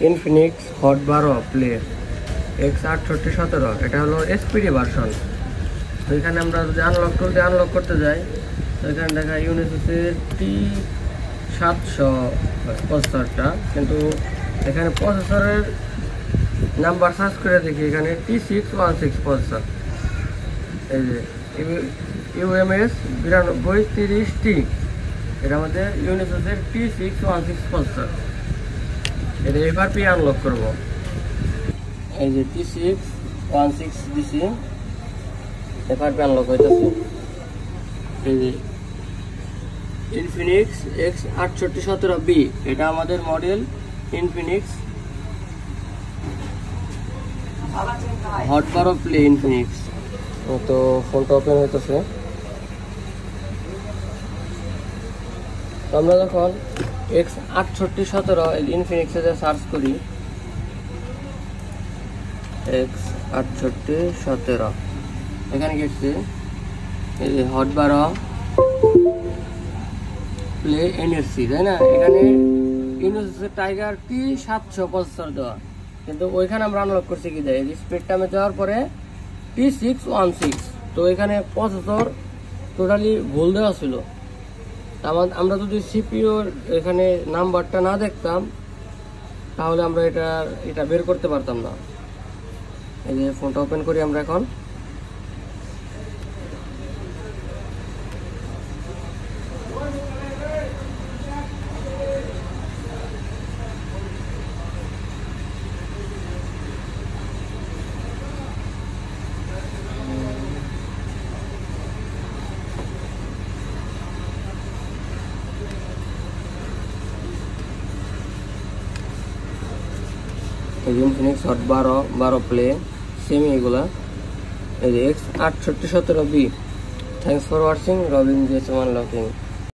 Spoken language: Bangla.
ইনফিনিক্স হট 12 প্লে X6817, এটা হলো এসপিডি ভার্সন। তো এখানে আমরা যদি আনলক করতে যাই, তো এখানে দেখা ইউনিসেসের T700 প্রসেসরটা, কিন্তু এখানে প্রসেসরের নাম্বার সার্চ করে দেখি এখানে T616 প্রসেসর। এই যে UMS 9230T, এটা আমাদের ইউনিসেসের T616 প্রসেসর। এটা এবার পেয়ে আনলক করব। এই যে T616 দিছি, এবার পেয়ে আনলক হইতেছে। এই যে ইনফিনিক্স X6817B, এটা আমাদের model Infinix hot 12 play Infinix. তো ফোনটা ওপেন হইতেছে। তো আমরা যখন X6817 ইনফিনিক্সে যে সার্চ করি, X6817 এখানে গেছে এই যে হট 12 প্লে এনএসসি, তাই না? এখানে ইউনিসেসের টাইগার T700 প্রসেসর দেওয়া, কিন্তু ওইখানে আমরা আনলক করছি কি দেয় স্পিড টাইমে যাওয়ার পরে T616। তো এখানে প্রসেসর টোটালি ভুল দেওয়া ছিল। আমরা যদি সিপিইউর এখানে নাম্বারটা না দেখতাম, তাহলে আমরা এটা বের করতে পারতাম না। এই যে ফোনটা ওপেন করি আমরা এখন। ইনফিনিক্স হট 12 প্লে সেমি এগুলা। এই যে X6817B। Thanks for watching. Robin Jess unlocking.